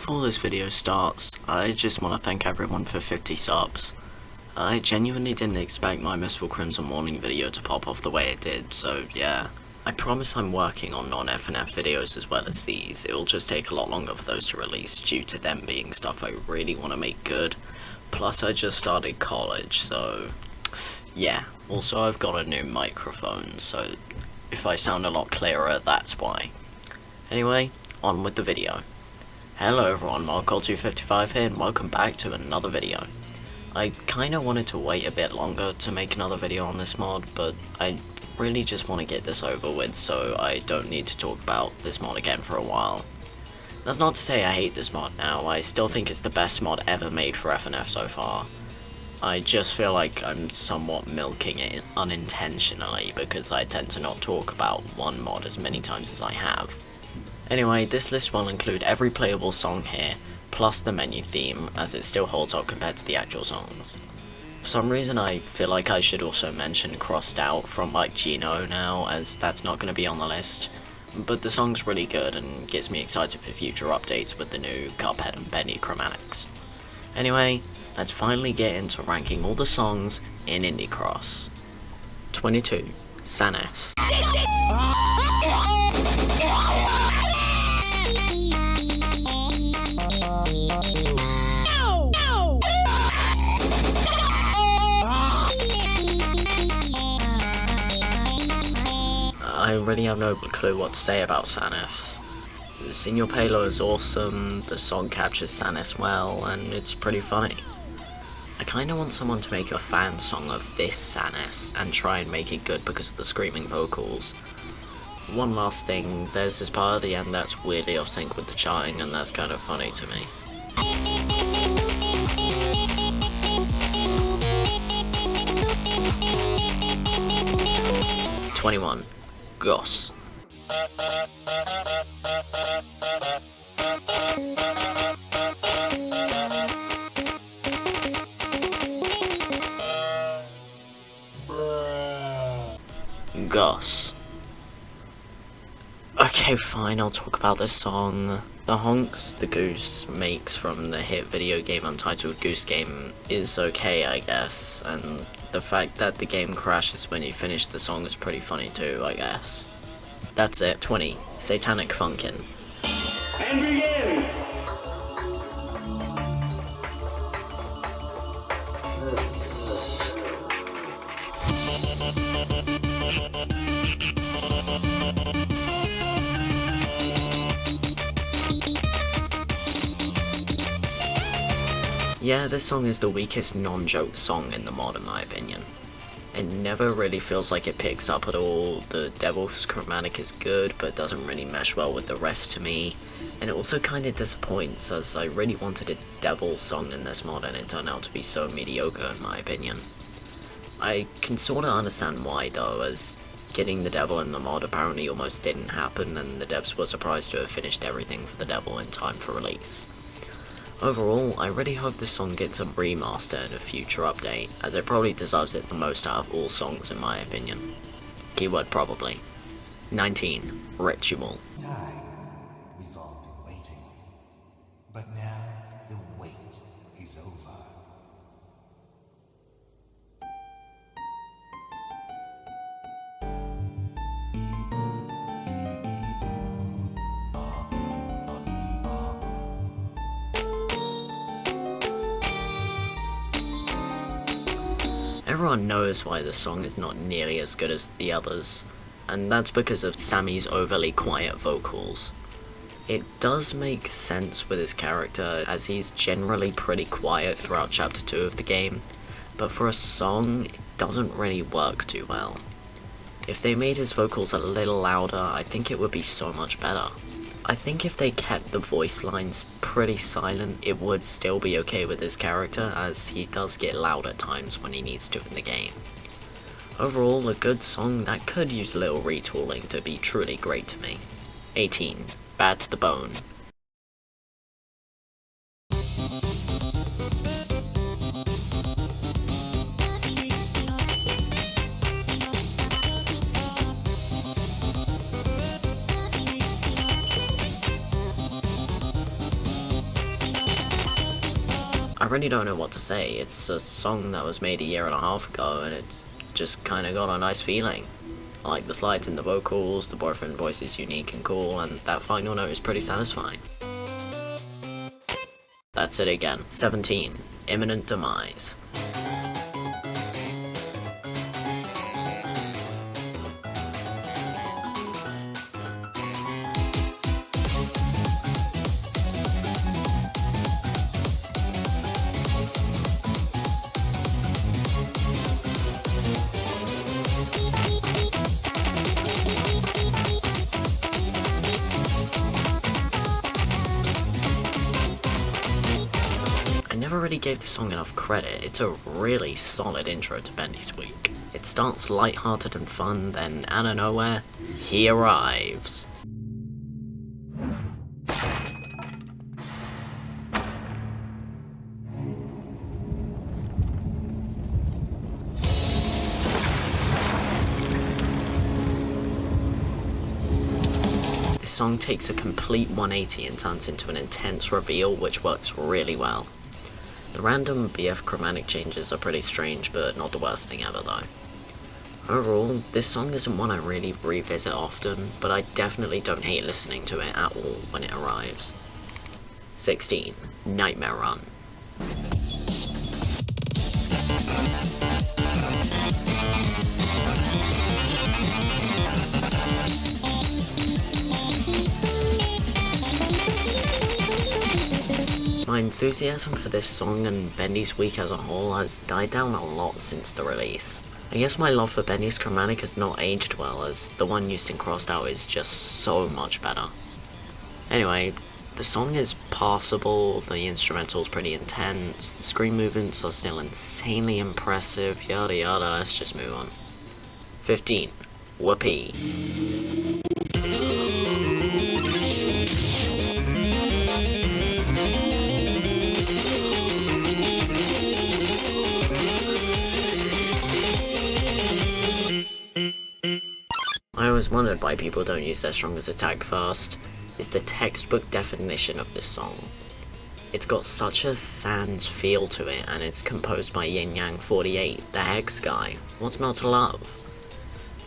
before this video starts, I just want to thank everyone for 50 subs. I genuinely didn't expect my Mistful Crimson Warning video to pop off the way it did, so yeah. I promise I'm working on non-FNF videos as well as these. It'll just take a lot longer for those to release due to them being stuff I really want to make good. Plus I just started college, so yeah. Also I've got a new microphone, so if I sound a lot clearer, that's why. Anyway, on with the video. Hello everyone, Markle255 here, and welcome back to another video. I kinda wanted to wait a bit longer to make another video on this mod, but I really just want to get this over with so I don't need to talk about this mod again for a while. That's not to say I hate this mod now, I still think it's the best mod ever made for FNF so far. I just feel like I'm somewhat milking it unintentionally because I tend to not talk about one mod as many times as I have. Anyway, this list will include every playable song here, plus the menu theme, as it still holds up compared to the actual songs. For some reason I feel like I should also mention Crossed Out from like Gino now, as that's not going to be on the list, but the song's really good and gets me excited for future updates with the new Cuphead and Bendy chromatics. Anyway, let's finally get into ranking all the songs in Indie Cross. 22. Sanus. I really have no clue what to say about Sanus. Senor Palo is awesome, the song captures Sanus well, and it's pretty funny. I kinda want someone to make a fan song of this Sanus and try and make it good because of the screaming vocals. One last thing, there's this part at the end that's weirdly off sync with the charting, and that's kind of funny to me. "21. Goose. Goose. Okay, fine, I'll talk about this song. The honks the Goose makes from the hit video game untitled Goose Game is okay, I guess, and the fact that the game crashes when you finish the song is pretty funny too, I guess. That's it. 20. Satanic Funking. And begin! Yeah, this song is the weakest non-joke song in the mod in my opinion. It never really feels like it picks up at all, the Devil's chromatic is good but doesn't really mesh well with the rest to me, and it also kinda disappoints as I really wanted a Devil song in this mod and it turned out to be so mediocre in my opinion. I can sorta understand why though, as getting the Devil in the mod apparently almost didn't happen and the devs were surprised to have finished everything for the Devil in time for release. Overall, I really hope this song gets a remaster in a future update, as it probably deserves it the most out of all songs in my opinion. Keyword probably. 19. Ritual. Time. We've all been waiting. But now the wait is over. Everyone knows why this song is not nearly as good as the others, and that's because of Sammy's overly quiet vocals. It does make sense with his character, as he's generally pretty quiet throughout chapter 2 of the game, but for a song, it doesn't really work too well. If they made his vocals a little louder, I think it would be so much better. I think if they kept the voice lines pretty silent, it would still be okay with his character, as he does get loud at times when he needs to in the game. Overall, a good song that could use a little retooling to be truly great to me. 18. Bad to the Bone. I really don't know what to say. It's a song that was made a year and a half ago, and it's just kind of got a nice feeling. I like the slides in the vocals, the boyfriend voice is unique and cool, and that final note is pretty satisfying. That's it again. 17. Imminent Demise. I never really gave the song enough credit. It's a really solid intro to Bendy's week. It starts lighthearted and fun, then out of nowhere, he arrives. This song takes a complete 180 and turns into an intense reveal which works really well. The random BF chromatic changes are pretty strange, but not the worst thing ever though. Overall, this song isn't one I really revisit often, but I definitely don't hate listening to it at all when it arrives. 16. Nightmare Run. My enthusiasm for this song and Bendy's week as a whole has died down a lot since the release. I guess my love for Bendy's chromatic has not aged well, as the one used in Crossed Out is just so much better. Anyway, the song is passable, the instrumental's pretty intense, the screen movements are still insanely impressive, yada yada, let's just move on. 15. Whoopee. I always wondered why people don't use their strongest attack first. It's the textbook definition of this song. It's got such a sans feel to it, and it's composed by Yin Yang 48, the Hex guy. What's not to love?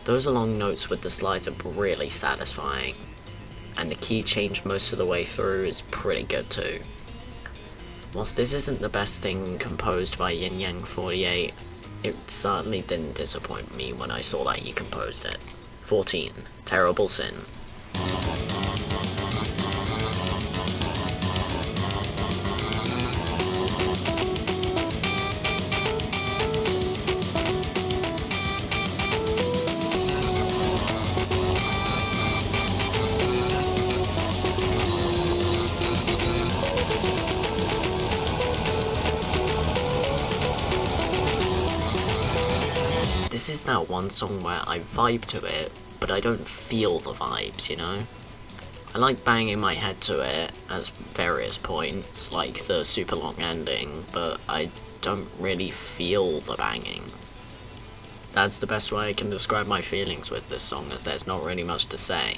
Those long notes with the slides are really satisfying, and the key change most of the way through is pretty good too. Whilst this isn't the best thing composed by Yin Yang 48, it certainly didn't disappoint me when I saw that he composed it. 14. Terrible Sin. This is that one song where I vibe to it, but I don't feel the vibes, you know? I like banging my head to it at various points, like the super long ending, but I don't really feel the banging. That's the best way I can describe my feelings with this song, as there's not really much to say.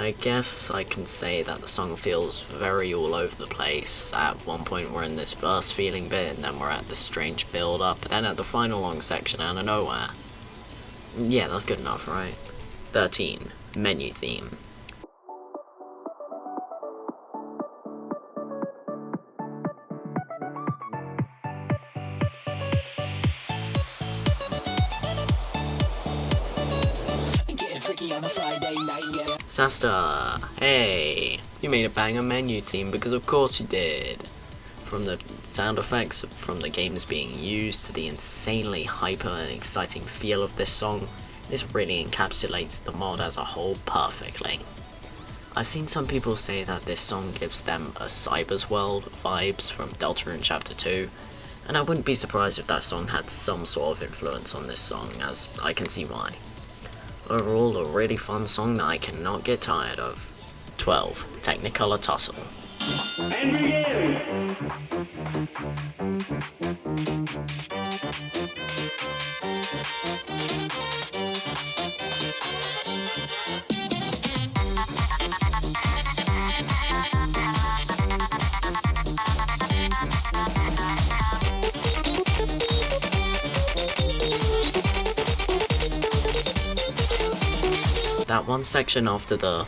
I guess I can say that the song feels very all over the place. At one point we're in this verse feeling bit, and then we're at this strange build up, and then at the final long section out of nowhere. Yeah, that's good enough, right? 13. Menu Theme. Sasta, hey, you made a banger menu theme because of course you did. From the sound effects from the games being used to the insanely hyper and exciting feel of this song, this really encapsulates the mod as a whole perfectly. I've seen some people say that this song gives them a Cyber's World vibes from Deltarune Chapter 2, and I wouldn't be surprised if that song had some sort of influence on this song, as I can see why. Overall, a really fun song that I cannot get tired of. 12. Technicolor Tussle. And begin! That one section after the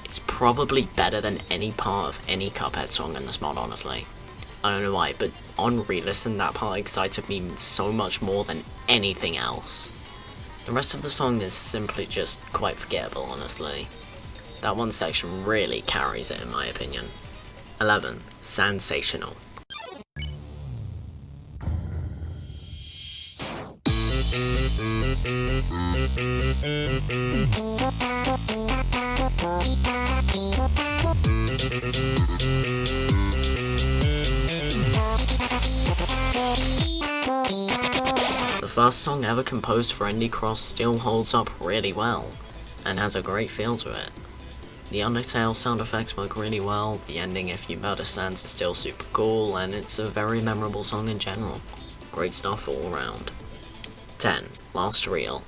it's probably better than any part of any Cuphead song in this mod, honestly. I don't know why, but on re-listen, that part excited me so much more than anything else. The rest of the song is simply just quite forgettable, honestly. That one section really carries it in my opinion. 11. Sensational. The first song ever composed for Indie Cross still holds up really well, and has a great feel to it. The Undertale sound effects work really well, the ending If You Murder Sans is still super cool, and it's a very memorable song in general. Great stuff all around. 10. Last Reel.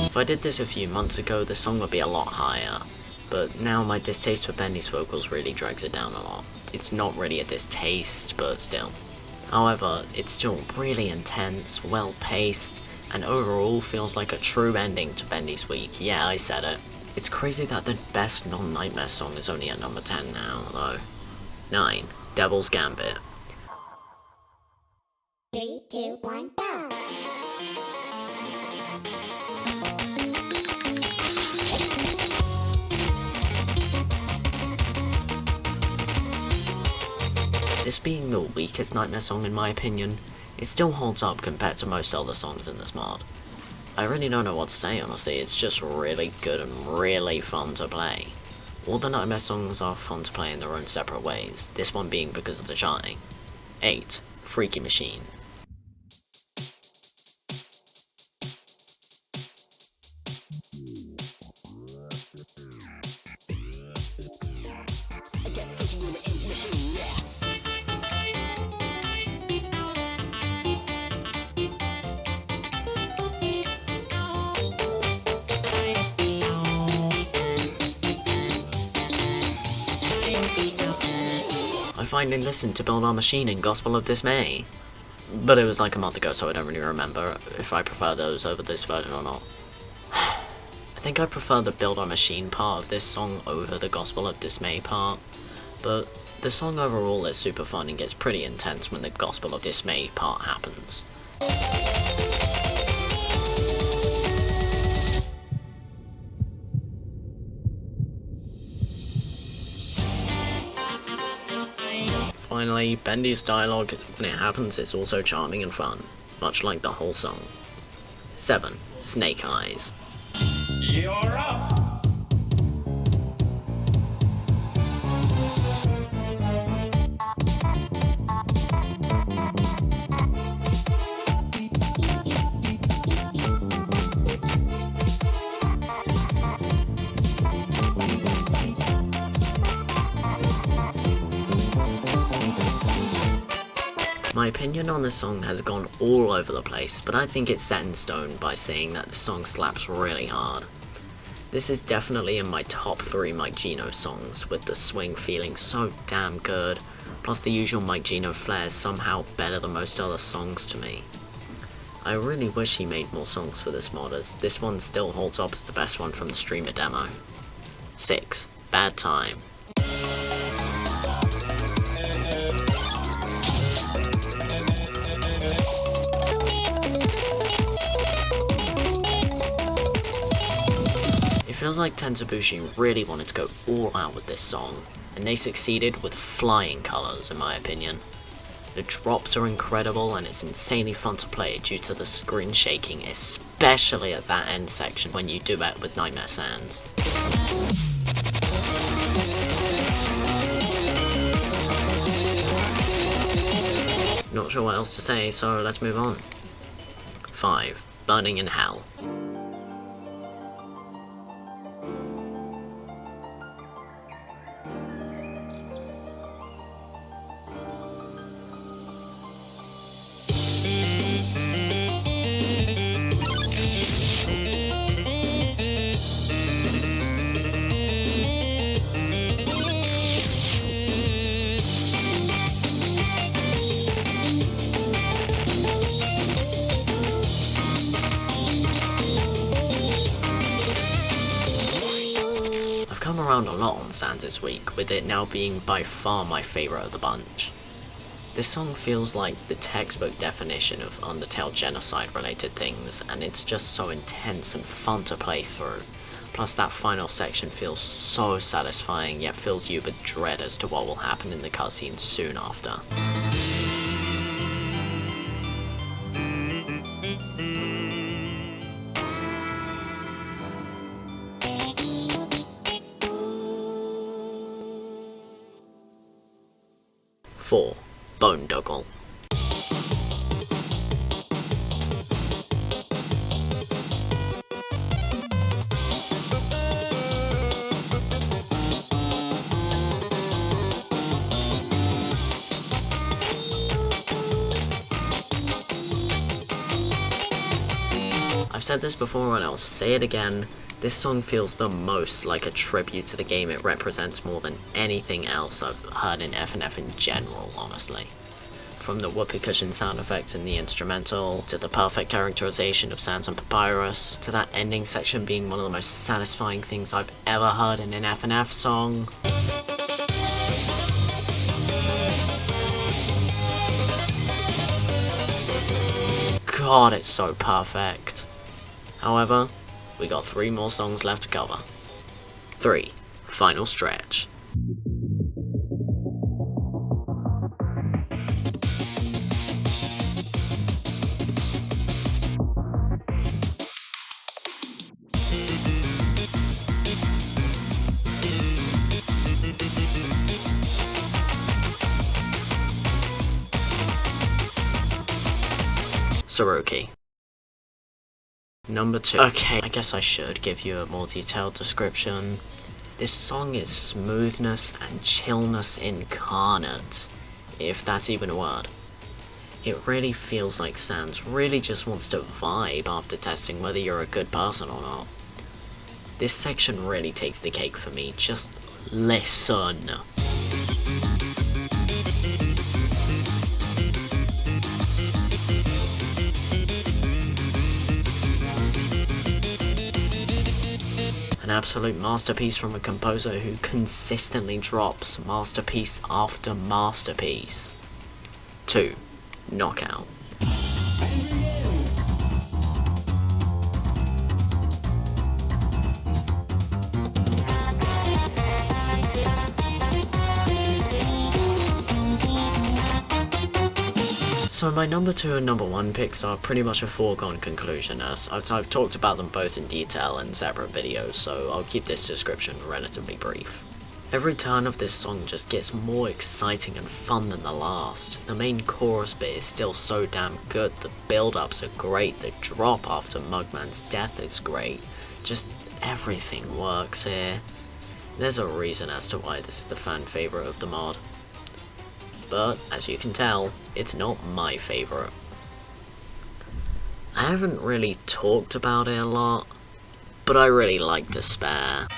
If I did this a few months ago, the song would be a lot higher, but now my distaste for Bendy's vocals really drags it down a lot. It's not really a distaste, but still. However, it's still really intense, well paced, and overall feels like a true ending to Bendy's week. Yeah, I said it. It's crazy that the best non-Nightmare song is only at number 10 now, though. 9. Devil's Gambit. 3, 2, 1, go! This being the weakest Nightmare song in my opinion, it still holds up compared to most other songs in this mod. I really don't know what to say honestly, it's just really good and really fun to play. All the Nightmare songs are fun to play in their own separate ways, this one being because of the charting. 8. Freaky Machine. I finally listened to Build Our Machine and Gospel of Dismay, but it was like a month ago so I don't really remember if I prefer those over this version or not. I think I prefer the Build Our Machine part of this song over the Gospel of Dismay part, but the song overall is super fun and gets pretty intense when the Gospel of Dismay part happens. Finally, Bendy's dialogue when it happens is also charming and fun, much like the whole song. 7. Snake Eyes. You're up. My opinion on this song has gone all over the place, but I think it's set in stone by saying that the song slaps really hard. This is definitely in my top 3 Mike Gino songs, with the swing feeling so damn good, plus the usual Mike Gino flares somehow better than most other songs to me. I really wish he made more songs for this mod, as this one still holds up as the best one from the streamer demo. 6. Bad Time. It feels like Tensabushi really wanted to go all out with this song, and they succeeded with flying colours in my opinion. The drops are incredible and it's insanely fun to play due to the screen shaking, especially at that end section when you duet with Nightmare Sans. Not sure what else to say, so let's move on. 5. Burning in Hell. I've come around a lot on Sans this week, with it now being by far my favourite of the bunch. This song feels like the textbook definition of Undertale genocide related things, and it's just so intense and fun to play through. Plus that final section feels so satisfying, yet fills you with dread as to what will happen in the cutscene soon after. Four. Boondoggle. I've said this before and I'll say it again, this song feels the most like a tribute to the game it represents more than anything else I've heard in FNF in general, honestly. From the whoopee cushion sound effects in the instrumental, to the perfect characterization of Sans and Papyrus, to that ending section being one of the most satisfying things I've ever heard in an FNF song. God, it's so perfect. However, we got 3 more songs left to cover. 3. Final Stretch. Saroki. Number 2. Okay, I guess I should give you a more detailed description. This song is smoothness and chillness incarnate, if that's even a word. It really feels like Sans really just wants to vibe after testing whether you're a good person or not. This section really takes the cake for me, just listen. An absolute masterpiece from a composer who consistently drops masterpiece after masterpiece. 2. Knockout. So my number 2 and number 1 picks are pretty much a foregone conclusion, as I've talked about them both in detail in separate videos, so I'll keep this description relatively brief. Every turn of this song just gets more exciting and fun than the last. The main chorus bit is still so damn good, the build-ups are great, the drop after Mugman's death is great, just everything works here. There's a reason as to why this is the fan favourite of the mod. But, as you can tell, it's not my favourite. I haven't really talked about it a lot, but I really like Despair.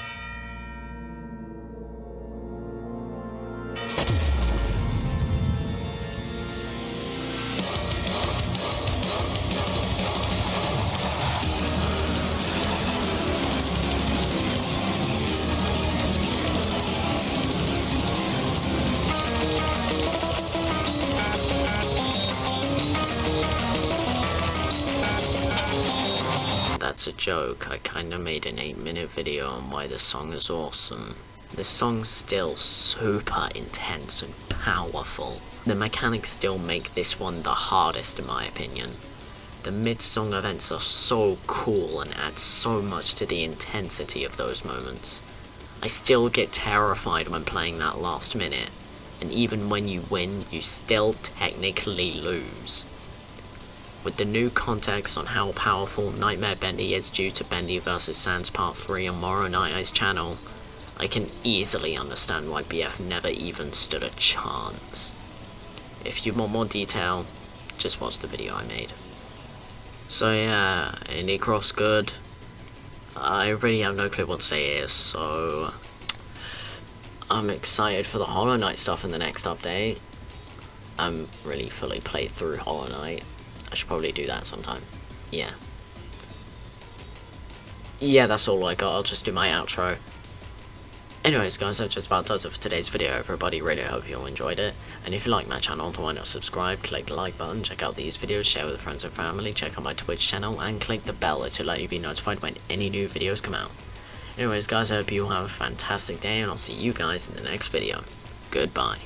That's a joke, I kinda made an 8-minute video on why this song is awesome. This song's still super intense and powerful. The mechanics still make this one the hardest in my opinion. The mid-song events are so cool and add so much to the intensity of those moments. I still get terrified when playing that last minute, and even when you win, you still technically lose. With the new context on how powerful Nightmare Bendy is due to Bendy vs Sans Part 3 on Moro Night Eye's channel, I can easily understand why BF never even stood a chance. If you want more detail, just watch the video I made. So yeah, Indie Cross good. I really have no clue what to say here, so I'm excited for the Hollow Knight stuff in the next update. I'm really fully played through Hollow Knight. I should probably do that sometime. Yeah. Yeah, that's all I got. I'll just do my outro. Anyways guys, that just about does it for today's video, everybody. Really hope you all enjoyed it. And if you like my channel, then why not subscribe, click the like button, check out these videos, share with friends and family, check out my Twitch channel, and click the bell to let you be notified when any new videos come out. Anyways guys, I hope you all have a fantastic day, and I'll see you guys in the next video. Goodbye.